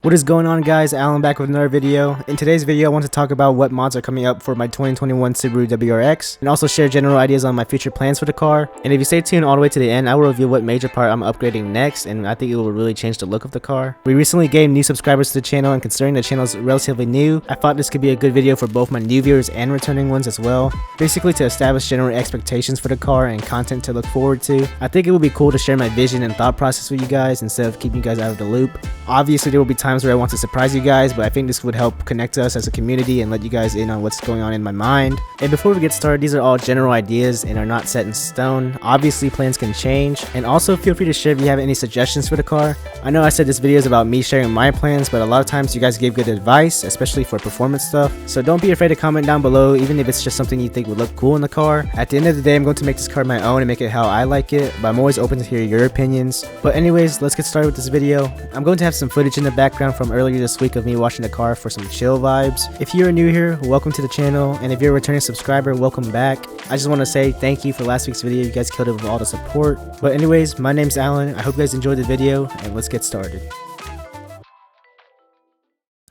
What is going on, guys? Alan back with another video. In today's video I want to talk about what mods are coming up for my 2021 Subaru WRX and also share general ideas on my future plans for the car. And if you stay tuned all the way to the end, I will reveal what major part I'm upgrading next, and I think it will really change the look of the car. We recently gained new subscribers to the channel, and considering the channel is relatively new, I thought this could be a good video for both my new viewers and returning ones as well. Basically to establish general expectations for the car and content to look forward to. I think it would be cool to share my vision and thought process with you guys instead of keeping you guys out of the loop. Obviously there will be times where I want to surprise you guys, but I think this would help connect us as a community and let you guys in on what's going on in my mind. And before we get started, these are all general ideas and are not set in stone. Obviously plans can change, and also feel free to share if you have any suggestions for the car. I know I said this video is about me sharing my plans, but a lot of times you guys give good advice, especially for performance stuff, so don't be afraid to comment down below, even if it's just something you think would look cool in the car. At the end of the day, I'm going to make this car my own and make it how I like it, but I'm always open to hear your opinions. But anyways, let's get started with this video. I'm going to have some footage in the background from earlier this week of me washing the car for some chill vibes. If you're new here, welcome to the channel, and if you're a returning subscriber, welcome back. I just want to say thank you for last week's video. You guys killed it with all the support. But anyways, my name's Alan. I hope you guys enjoyed the video, and let's get started.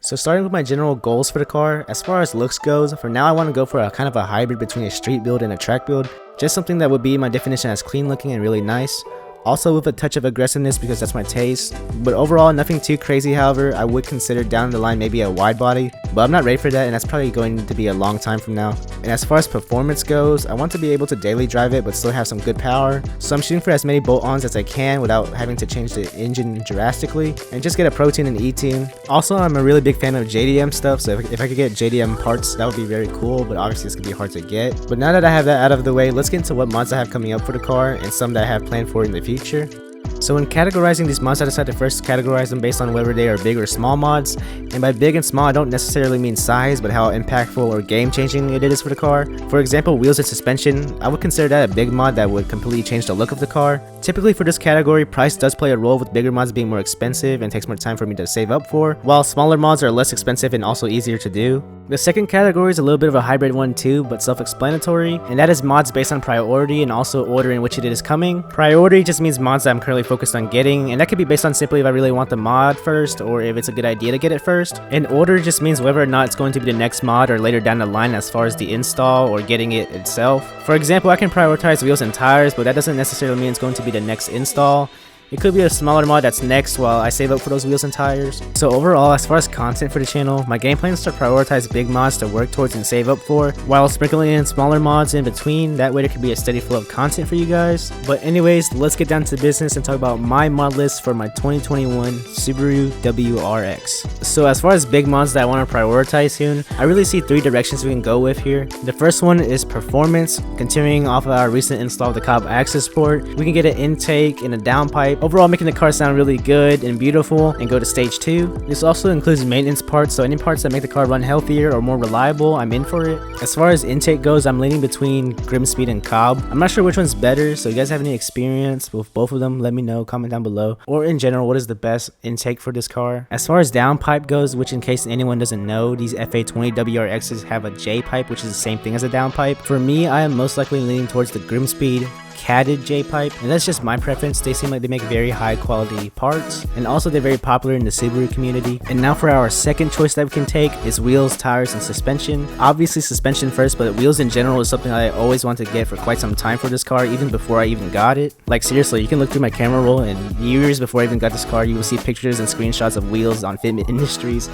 So starting with my general goals for the car, as far as looks goes, for now I want to go for a kind of a hybrid between a street build and a track build. Just something that would be my definition as clean looking and really nice. Also with a touch of aggressiveness because that's my taste, but overall nothing too crazy. However, I would consider down the line maybe a wide body, but I'm not ready for that, and that's probably going to be a long time from now. And as far as performance goes, I want to be able to daily drive it but still have some good power, so I'm shooting for as many bolt-ons as I can without having to change the engine drastically, and just get a Pro Tune and E-Tune. Also, I'm a really big fan of JDM stuff, so if I could get JDM parts, that would be very cool, but obviously it's gonna be hard to get. But now that I have that out of the way, let's get into what mods I have coming up for the car and some that I have planned for in the future. So when categorizing these mods, I decided to first categorize them based on whether they are big or small mods. And by big and small, I don't necessarily mean size, but how impactful or game-changing it is for the car. For example, wheels and suspension, I would consider that a big mod that would completely change the look of the car. Typically for this category, price does play a role, with bigger mods being more expensive and takes more time for me to save up for, while smaller mods are less expensive and also easier to do. The second category is a little bit of a hybrid one too, but self-explanatory, and that is mods based on priority and also order in which it is coming. Priority just means mods that I'm currently focused on getting, and that could be based on simply if I really want the mod first or if it's a good idea to get it first. And order just means whether or not it's going to be the next mod or later down the line as far as the install or getting it itself. For example, I can prioritize wheels and tires, but that doesn't necessarily mean it's going to be the next install. It could be a smaller mod that's next while I save up for those wheels and tires. So overall, as far as content for the channel, my game plan is to prioritize big mods to work towards and save up for, while sprinkling in smaller mods in between. That way there could be a steady flow of content for you guys. But anyways, let's get down to business and talk about my mod list for my 2021 Subaru WRX. So as far as big mods that I want to prioritize soon, I really see three directions we can go with here. The first one is performance. Continuing off of our recent install of the Cobb access port, we can get an intake and a downpipe, overall making the car sound really good and beautiful, and go to stage 2. This also includes maintenance parts, so any parts that make the car run healthier or more reliable, I'm in for it. As far as intake goes, I'm leaning between Grimspeed and Cobb. I'm not sure which one's better, so if you guys have any experience with both of them, let me know, comment down below. Or in general, what is the best intake for this car? As far as downpipe goes, which in case anyone doesn't know, these FA20 WRXs have a J pipe, which is the same thing as a downpipe. For me, I am most likely leaning towards the Grimspeed catted J pipe, and that's just my preference. They seem like they make very high quality parts, and also they're very popular in the Subaru community. And now for our second choice that we can take is wheels, tires, and suspension. Obviously suspension first, but wheels in general is something I always wanted to get for quite some time for this car, even before I even got it. Like seriously, you can look through my camera roll, and years before I even got this car, you will see pictures and screenshots of wheels on Fitment Industries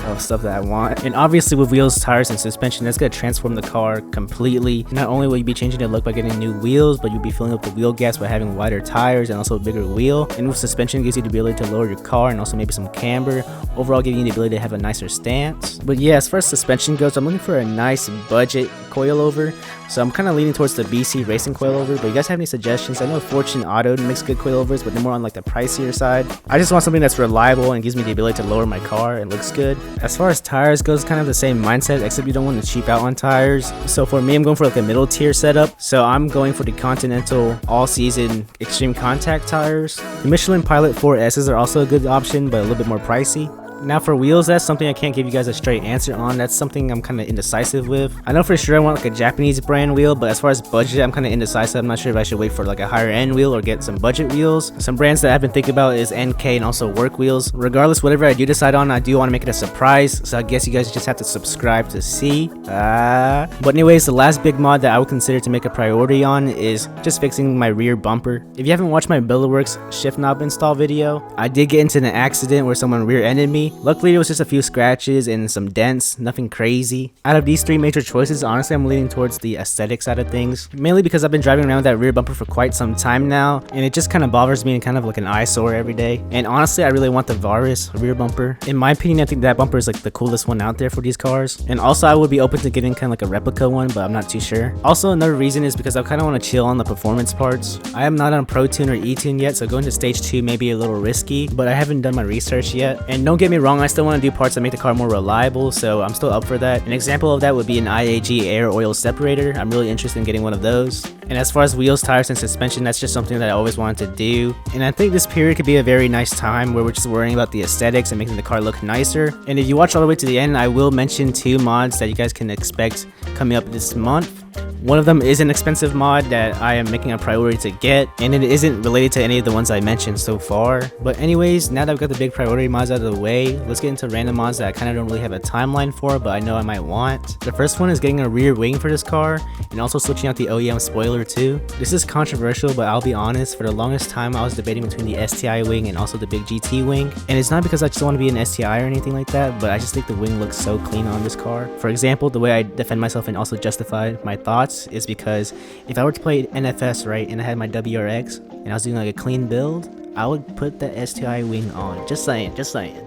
of stuff that I want. And obviously with wheels, tires, and suspension, that's going to transform the car completely. Not only will you be changing the look by getting new wheels, but you'll be filling up the wheel gaps by having wider tires and also a bigger wheel. And with suspension, gives you the ability to lower your car and also maybe some camber, overall giving you the ability to have a nicer stance. But yeah, as far as suspension goes, I'm looking for a nice budget coilover, so I'm kind of leaning towards the BC Racing coilover. But you guys have any suggestions? I know Fortune Auto makes good coilovers, but they're more on like the pricier side. I just want something that's reliable and gives me the ability to lower my car and looks good. As far as tires goes, kind of the same mindset, except you don't want to cheap out on tires. So for me, I'm going for like a middle tier setup, so I'm going for the Continental all-season extreme contact tires. The Michelin Pilot 4S's are also a good option, but a little bit more pricey. Now for wheels, that's something I can't give you guys a straight answer on. That's something I'm kind of indecisive with. I know for sure I want like a Japanese brand wheel, but as far as budget, I'm kind of indecisive. I'm not sure if I should wait for like a higher end wheel or get some budget wheels. Some brands that I've been thinking about is NK and also work wheels. Regardless, whatever I do decide on, I do want to make it a surprise, so I guess you guys just have to subscribe to see. But anyways, the last big mod that I would consider to make a priority on is just fixing my rear bumper. If you haven't watched my Builderworks shift knob install video, I did get into an accident where someone rear-ended me. Luckily, it was just a few scratches and some dents, nothing crazy. Out of these three major choices, honestly, I'm leaning towards the aesthetic side of things, mainly because I've been driving around with that rear bumper for quite some time now, and it just kind of bothers me and kind of like an eyesore every day. And honestly, I really want the Varus rear bumper. In my opinion, I think that bumper is like the coolest one out there for these cars. And also, I would be open to getting kind of like a replica one, but I'm not too sure. Also, another reason is because I kind of want to chill on the performance parts. I am not on Pro Tune or E-Tune yet, so going to stage 2 may be a little risky, but I haven't done my research yet. And don't get me wrong, I still want to do parts that make the car more reliable, so I'm still up for that. An example of that would be an IAG air oil separator. I'm really interested in getting one of those. And as far as wheels, tires, and suspension, that's just something that I always wanted to do. And I think this period could be a very nice time where we're just worrying about the aesthetics and making the car look nicer. And if you watch all the way to the end, I will mention 2 mods that you guys can expect coming up this month. One of them is an expensive mod that I am making a priority to get, and it isn't related to any of the ones I mentioned so far. But anyways, now that I've got the big priority mods out of the way, let's get into random mods that I kind of don't really have a timeline for, but I know I might want. The first one is getting a rear wing for this car, and also switching out the OEM spoiler too. This is controversial, but I'll be honest, for the longest time I was debating between the STI wing and also the big GT wing. And it's not because I just want to be an STI or anything like that, but I just think the wing looks so clean on this car. For example, the way I defend myself and also justify my thoughts is because if I were to play NFS right and I had my WRX and I was doing like a clean build, I would put the STI wing on. Just saying,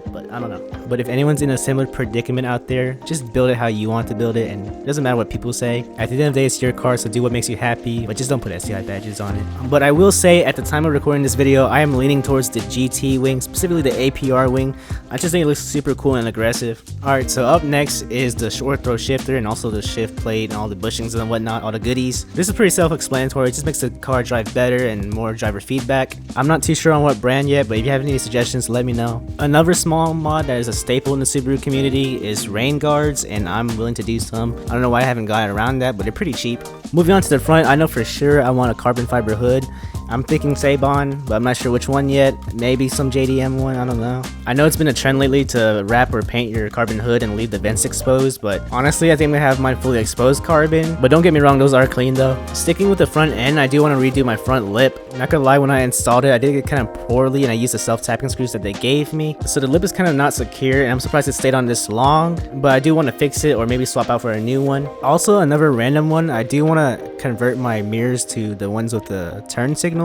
but I don't know. But if anyone's in a similar predicament out there, just build it how you want to build it, and it doesn't matter what people say. At the end of the day, it's your car, so do what makes you happy, but just don't put STI badges on it. But I will say, at the time of recording this video, I am leaning towards the GT wing, specifically the APR wing. I just think it looks super cool and aggressive. Alright, so up next is the short throw shifter and also the shift plate and all the bushings and whatnot, all the goodies. This is pretty self-explanatory. It just makes the car drive better and more driver feedback. I'm not too sure on what brand yet, but if you have any suggestions, let me know. Another small mod that is a staple in the Subaru community is rain guards, and I'm willing to do some. I don't know why I haven't gotten around that, but they're pretty cheap. Moving on to the front, I know for sure I want a carbon fiber hood. I'm thinking Sabon, but I'm not sure which one yet. Maybe some JDM one, I don't know. I know it's been a trend lately to wrap or paint your carbon hood and leave the vents exposed, but honestly I think I'm gonna have mine fully exposed carbon. But don't get me wrong, those are clean though. Sticking with the front end, I do want to redo my front lip. Not gonna lie, when I installed it, I did it kind of poorly and I used the self-tapping screws that they gave me. So the lip is kind of not secure, and I'm surprised it stayed on this long, but I do want to fix it or maybe swap out for a new one. Also, another random one, I do want to convert my mirrors to the ones with the turn signals.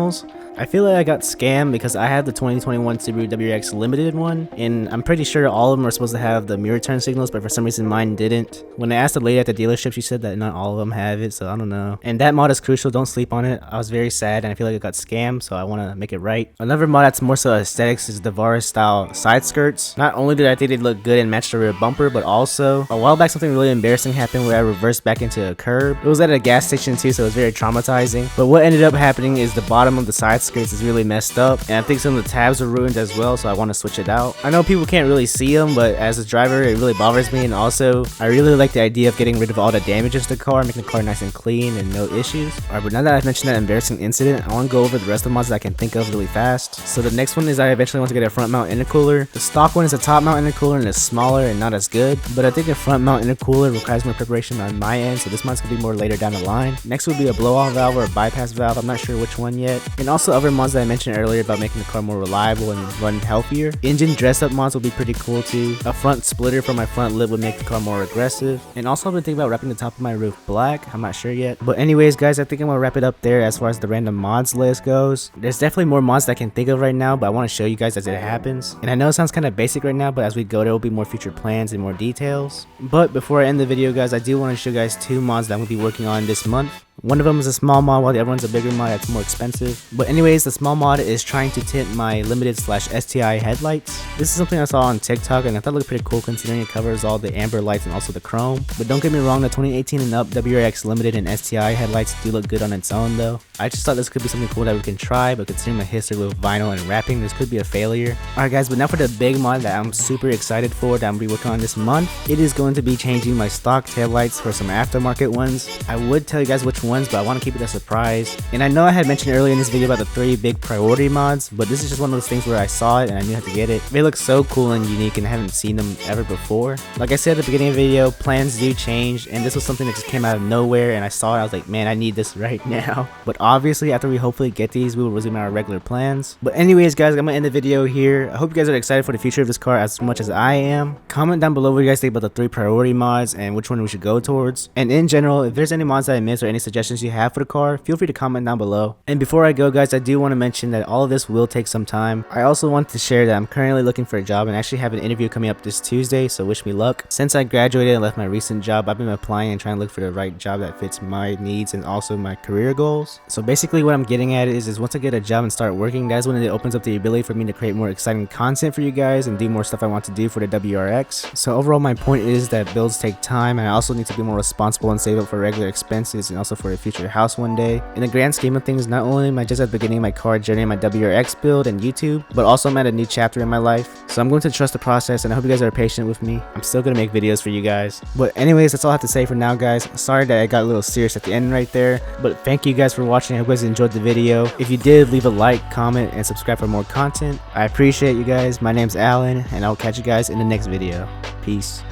I feel like I got scammed because I had the 2021 Subaru WRX limited one, and I'm pretty sure all of them are supposed to have the mirror turn signals, but for some reason mine didn't. When I asked the lady at the dealership, she said that not all of them have it, so I don't know. And that mod is crucial, don't sleep on it. I was very sad and I feel like I got scammed, so I want to make it right. Another mod that's more so aesthetics is the Varus style side skirts. Not only did I think they'd look good and match the rear bumper, but also a while back something really embarrassing happened where I reversed back into a curb. It was at a gas station too, so it was very traumatizing. But what ended up happening is the bottom of the side skirts is really messed up, and I think some of the tabs are ruined as well, so I want to switch it out. I know people can't really see them, but as a driver it really bothers me, and also I really like the idea of getting rid of all the damages to the car, making the car nice and clean and no issues. Alright, but now that I've mentioned that embarrassing incident, I want to go over the rest of the mods that I can think of really fast. So the next one is I eventually want to get a front mount intercooler. The stock one is a top mount intercooler and it's smaller and not as good, but I think a front mount intercooler requires more preparation on my end, so this mod's gonna be more later down the line. Next would be a blow off valve or a bypass valve, I'm not sure which one yet. And also other mods that I mentioned earlier about making the car more reliable and run healthier. Engine dress up mods will be pretty cool too. A front splitter for my front lip would make the car more aggressive. And also I've been thinking about wrapping the top of my roof black, I'm not sure yet. But anyways guys, I think I'm gonna wrap it up there as far as the random mods list goes. There's definitely more mods that I can think of right now, but I want to show you guys as it happens. And I know it sounds kind of basic right now, but as we go there will be more future plans and more details. But before I end the video guys, I do want to show you guys 2 mods that I'm gonna be working on this month. One of them is a small mod while the other one's a bigger mod that's more expensive. But anyways, the small mod is trying to tint my limited slash STI headlights. This is something I saw on TikTok and I thought it looked pretty cool considering it covers all the amber lights and also the chrome. But don't get me wrong, the 2018 and up WRX limited and STI headlights do look good on its own though. I just thought this could be something cool that we can try, but considering my history with vinyl and wrapping, this could be a failure. Alright guys, but now for the big mod that I'm super excited for that I'm gonna be working on this month. It is going to be changing my stock taillights for some aftermarket ones. I would tell you guys which ones, but I want to keep it a surprise. And I know I had mentioned earlier in this video about the 3 big priority mods, but this is just one of those things where I saw it and I knew how to get it. They look so cool and unique and I haven't seen them ever before. Like I said at the beginning of the video, plans do change, and this was something that just came out of nowhere and I saw it, I was like, man, I need this right now. But obviously after we hopefully get these, we will resume our regular plans. But anyways guys, I'm gonna end the video here. I hope you guys are excited for the future of this car as much as I am. Comment down below what you guys think about the 3 priority mods and which one we should go towards. And in general, if there's any mods that I missed or any suggestions you have for the car, feel free to comment down below. And before I go guys, I do want to mention that all of this will take some time. I also want to share that I'm currently looking for a job and actually have an interview coming up this Tuesday, so wish me luck. Since I graduated and left my recent job, I've been applying and trying to look for the right job that fits my needs and also my career goals. So basically what I'm getting at is once I get a job and start working, that's when it opens up the ability for me to create more exciting content for you guys and do more stuff I want to do for the WRX. So overall my point is that builds take time and I also need to be more responsible and save up for regular expenses and also for a future house one day. In the grand scheme of things, not only am I just at the beginning of my car journey and my WRX build and YouTube, but also I'm at a new chapter in my life. So I'm going to trust the process and I hope you guys are patient with me. I'm still going to make videos for you guys. But anyways, that's all I have to say for now guys. Sorry that I got a little serious at the end right there, but thank you guys for watching. I hope you guys enjoyed the video. If you did, leave a like, comment, and subscribe for more content. I appreciate you guys. My name's Alan and I'll catch you guys in the next video. Peace.